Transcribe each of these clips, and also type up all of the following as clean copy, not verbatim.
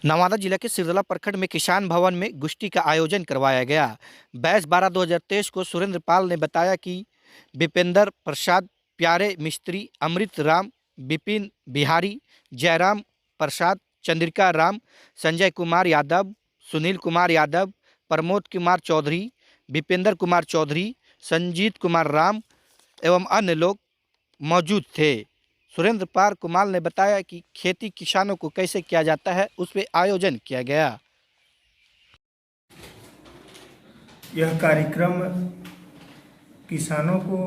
नवादा जिला के सिरदला प्रखंड में किसान भवन में गोष्ठी का आयोजन करवाया गया। 22/12/2023 को सुरेंद्र पाल ने बताया कि विपेंद्र प्रसाद, प्यारे मिस्त्री, अमृत राम, विपिन बिहारी, जयराम प्रसाद, चंद्रिका राम, संजय कुमार यादव, सुनील कुमार यादव, प्रमोद कुमार चौधरी, विपेंद्र कुमार चौधरी, संजीत कुमार राम एवं अन्य लोग मौजूद थे। सुरेंद्र पाल कुमार ने बताया कि खेती किसानों को कैसे किया जाता है, उस पर आयोजन किया गया। यह कार्यक्रम किसानों को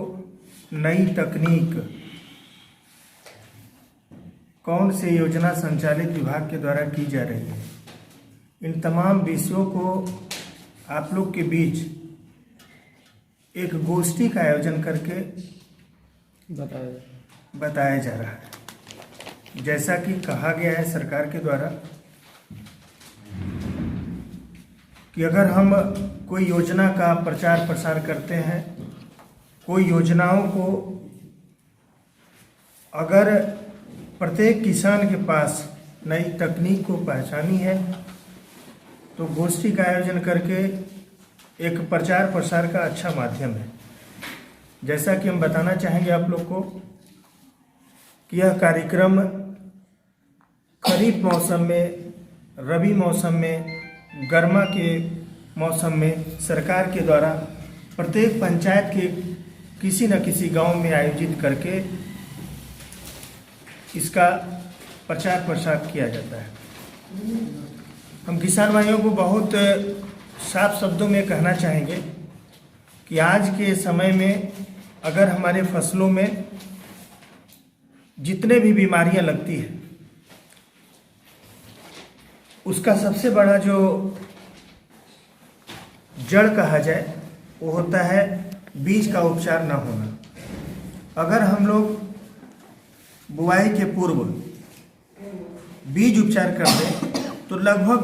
नई तकनीक कौन से योजना संचालित विभाग के द्वारा की जा रही है, इन तमाम विषयों को आप लोग के बीच एक गोष्ठी का आयोजन करके बताया जा रहा है। जैसा कि कहा गया है सरकार के द्वारा कि अगर हम कोई योजना का प्रचार प्रसार करते हैं, कोई योजनाओं को अगर प्रत्येक किसान के पास नई तकनीक को पहचानी है तो गोष्ठी का आयोजन करके एक प्रचार प्रसार का अच्छा माध्यम है। जैसा कि हम बताना चाहेंगे आप लोग को कि यह कार्यक्रम खरीफ मौसम में, रबी मौसम में, गर्मा के मौसम में सरकार के द्वारा प्रत्येक पंचायत के किसी न किसी गांव में आयोजित करके इसका प्रचार प्रसार किया जाता है। हम किसान भाइयों को बहुत साफ शब्दों में कहना चाहेंगे कि आज के समय में अगर हमारे फसलों में जितने भी बीमारियां लगती है, उसका सबसे बड़ा जो जड़ कहा जाए वो होता है बीज का उपचार ना होना। अगर हम लोग बुआई के पूर्व बीज उपचार कर दें तो लगभग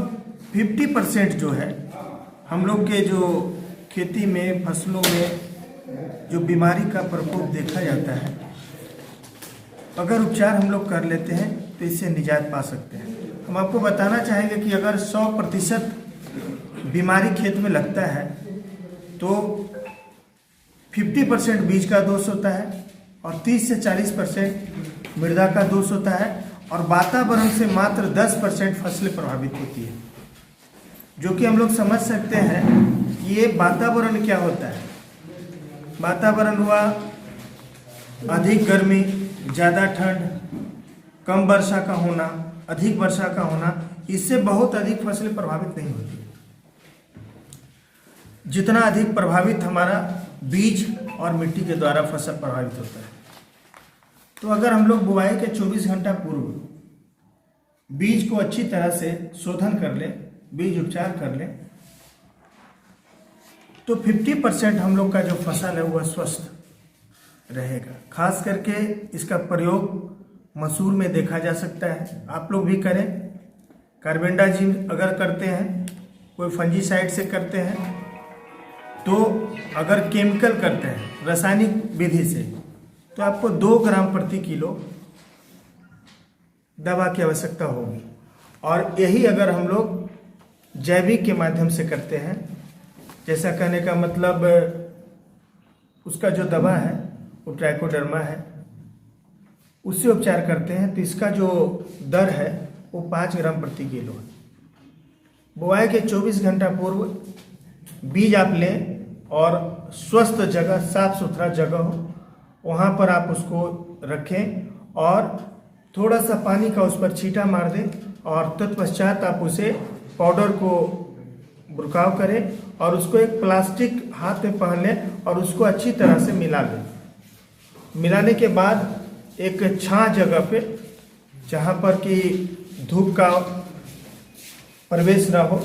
50% जो है हम लोग के जो खेती में, फसलों में जो बीमारी का प्रकोप देखा जाता है, अगर उपचार हम लोग कर लेते हैं तो इससे निजात पा सकते हैं। हम आपको बताना चाहेंगे कि अगर 100% बीमारी खेत में लगता है तो 50% बीज का दोष होता है और 30 से 40% मृदा का दोष होता है और वातावरण से मात्र 10% फसलें प्रभावित होती है। जो कि हम लोग समझ सकते हैं कि ये वातावरण क्या होता है। वातावरण हुआ अधिक गर्मी, ज़्यादा ठंड, कम वर्षा का होना, अधिक वर्षा का होना, इससे बहुत अधिक फसलें प्रभावित नहीं होती। जितना अधिक प्रभावित हमारा बीज और मिट्टी के द्वारा फसल प्रभावित होता है। तो अगर हम लोग बुआई के 24 घंटा पूर्व बीज को अच्छी तरह से शोधन कर लें, बीज उपचार कर लें, तो 50% हम लोग का जो फसल है वह स्वस्थ रहेगा। खास करके इसका प्रयोग मसूर में देखा जा सकता है। आप लोग भी करें। कार्बेंडाजिम अगर करते हैं, कोई फंजीसाइड से करते हैं, तो अगर केमिकल करते हैं रासायनिक विधि से, तो आपको 2 ग्राम प्रति किलो दवा की आवश्यकता होगी। और यही अगर हम लोग जैविक के माध्यम से करते हैं, जैसा कहने का मतलब उसका जो दवा है वो ट्राइकोडर्मा है, उससे उपचार करते हैं, तो इसका जो दर है वो 5 ग्राम प्रति किलो है। बुआई के 24 घंटा पूर्व बीज आप लें और स्वस्थ जगह, साफ सुथरा जगह हो, वहाँ पर आप उसको रखें और थोड़ा सा पानी का उस पर छींटा मार दें और तत्पश्चात आप उसे पाउडर को बुरकाव करें और उसको एक प्लास्टिक हाथ में पहन लें और उसको अच्छी तरह से मिला लें। मिलाने के बाद एक छां जगह पे, जहाँ पर कि धूप का प्रवेश ना हो,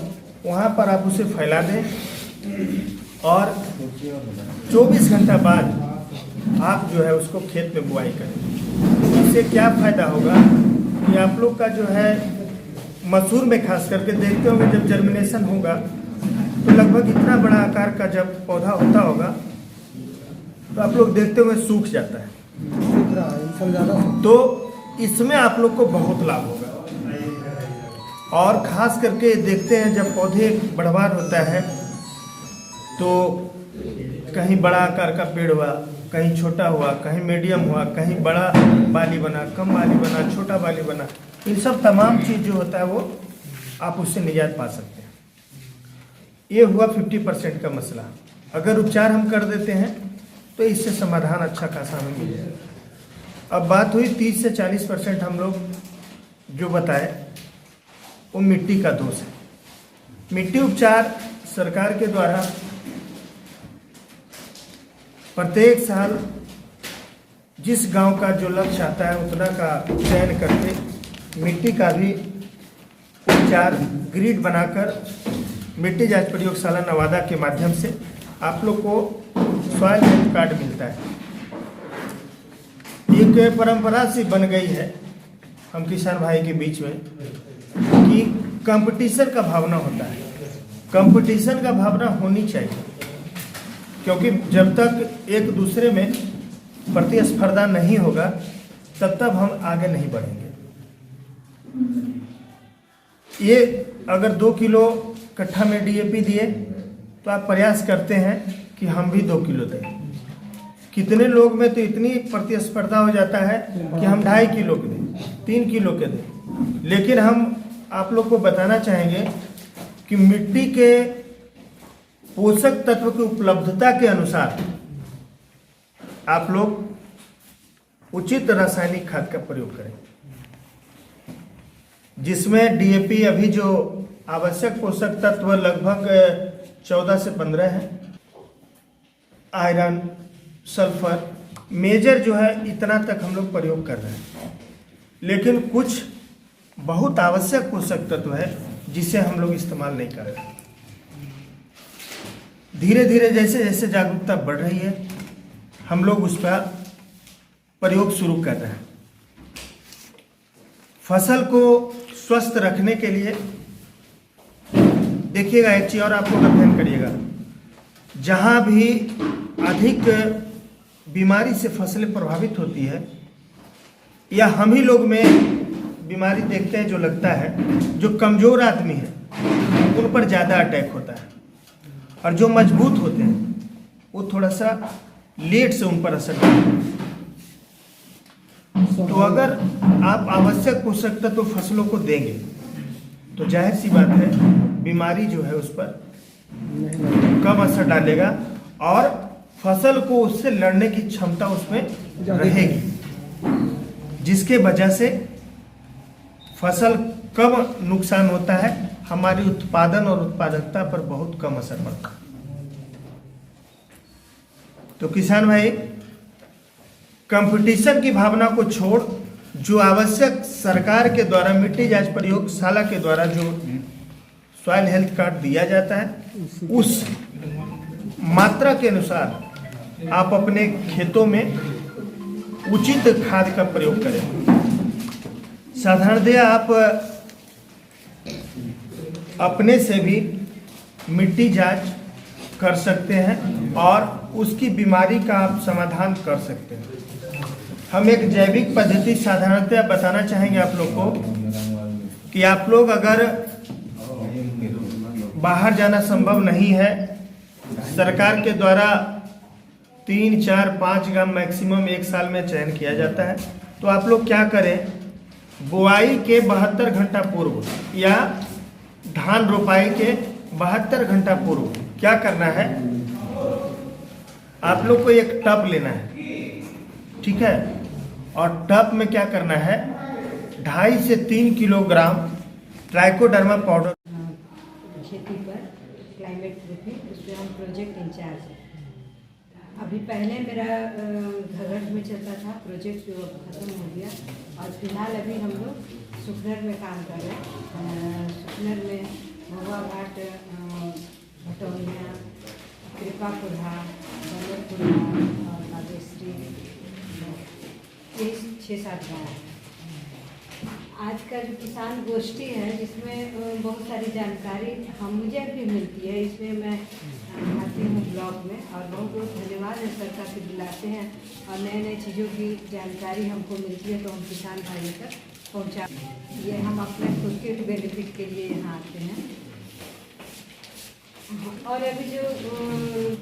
वहाँ पर आप उसे फैला दें और 24 घंटा बाद आप जो है उसको खेत में बुआई करें। इससे क्या फायदा होगा कि आप लोग का जो है मसूर में खास करके देखते होंगे, जब जर्मिनेशन होगा तो लगभग इतना बड़ा आकार का जब पौधा होता होगा तो आप लोग देखते हुए सूख जाता है। तो इसमें आप लोग को बहुत लाभ होगा और ख़ास करके देखते हैं जब पौधे बढ़वार होता है तो कहीं बड़ा आकार का पेड़ हुआ, कहीं छोटा हुआ, कहीं मीडियम हुआ, कहीं बड़ा बाली बना, कम बाली बना, छोटा बाली बना, इन सब तमाम चीज़ जो होता है वो आप उससे निजात पा सकते हैं। ये हुआ 50% का मसला। अगर उपचार हम कर देते हैं तो इससे समाधान अच्छा खासा हमें मिल जाएगा। अब बात हुई 30 से 40% हम लोग जो बताए वो मिट्टी का दोष है। मिट्टी उपचार सरकार के द्वारा प्रत्येक साल जिस गांव का जो लक्ष्य आता है उतना का चयन करके मिट्टी का भी उपचार ग्रिड बनाकर मिट्टी जांच प्रयोगशाला नवादा के माध्यम से आप लोग को सॉइल हेल्थ कार्ड मिलता है। एक परंपरा सी बन गई है हम किसान भाई के बीच में कि कंपटीशन का भावना होता है। कंपटीशन का भावना होनी चाहिए, क्योंकि जब तक एक दूसरे में प्रतिस्पर्धा नहीं होगा तब तक हम आगे नहीं बढ़ेंगे। ये अगर 2 किलो कट्ठा में डीएपी दिए तो आप प्रयास करते हैं कि हम भी 2 किलो दें। कितने लोग में तो इतनी प्रतिस्पर्धा हो जाता है कि हम 2.5 किलो के दें, 3 किलो के दें। लेकिन हम आप लोग को बताना चाहेंगे कि मिट्टी के पोषक तत्व की उपलब्धता के अनुसार आप लोग उचित रासायनिक खाद का प्रयोग करें, जिसमें डीएपी अभी जो आवश्यक पोषक तत्व लगभग 14 से 15 है। आयरन, सल्फर, मेजर जो है इतना तक हम लोग प्रयोग कर रहे हैं। लेकिन कुछ बहुत आवश्यक पोषक तत्व है जिसे हम लोग इस्तेमाल नहीं कर रहे। धीरे धीरे जैसे जैसे जागरूकता बढ़ रही है हम लोग उस पर प्रयोग शुरू कर रहे हैं। फसल को स्वस्थ रखने के लिए देखिएगा, एक चीज और आप लोग अध्ययन करिएगा, जहां भी अधिक बीमारी से फसलें प्रभावित होती है या हम ही लोग में बीमारी देखते हैं जो लगता है, जो कमजोर आदमी है उन पर ज़्यादा अटैक होता है और जो मजबूत होते हैं वो थोड़ा सा लेट से उन पर असर करता है। तो अगर आप आवश्यक पोषक तत्व तो फसलों को देंगे तो जाहिर सी बात है बीमारी जो है उस पर कम असर डालेगा और फसल को उससे लड़ने की क्षमता उसमें रहेगी, जिसके वजह से फसल कम नुकसान होता है, हमारी उत्पादन और उत्पादकता पर बहुत कम असर पड़ता है। तो किसान भाई, कंपटीशन की भावना को छोड़ जो आवश्यक सरकार के द्वारा मिट्टी जांच प्रयोगशाला के द्वारा जो सॉइल हेल्थ कार्ड दिया जाता है उस मात्रा के अनुसार आप अपने खेतों में उचित खाद का प्रयोग करें। साधारणतया आप अपने से भी मिट्टी जांच कर सकते हैं और उसकी बीमारी का आप समाधान कर सकते हैं। हम एक जैविक पद्धति साधारणतया बताना चाहेंगे आप लोग को कि आप लोग अगर बाहर जाना संभव नहीं है, सरकार के द्वारा 3, 4, 5 ग्राम मैक्सिमम एक साल में चयन किया जाता है, तो आप लोग क्या करें, बुआई के 72 घंटा पूर्व या धान रोपाई के 72 घंटा पूर्व क्या करना है, आप लोग को एक टब लेना है, ठीक है, और टब में क्या करना है 2.5 से 3 किलोग्राम ट्राइकोडर्मा पाउडर। खेती पर क्लाइमेट प्रूफिंग, उस पर हम प्रोजेक्ट इंचार्ज हैं। अभी पहले मेरा घरघट में चलता था प्रोजेक्ट, जो ख़त्म हो गया, और फिलहाल अभी हम लोग सुखनर में काम कर रहे हैं। सुखनर में महुआ घाट, भटौनिया, कृपापुरा, बल्लभपुरा और कावेश्वरी, ये 6-7 गाँव हैं। आज का जो किसान गोष्ठी है जिसमें बहुत सारी जानकारी मुझे भी मिलती है, इसमें मैं आती हूँ ब्लॉग में, और बहुत बहुत धन्यवाद है सरकार से बुलाते हैं और नए नए चीज़ों की जानकारी हमको मिलती है तो हम किसान भाइयों तक पहुंचा। ये हम अपने खुद के बेनिफिट के लिए यहाँ आते हैं। और अभी जो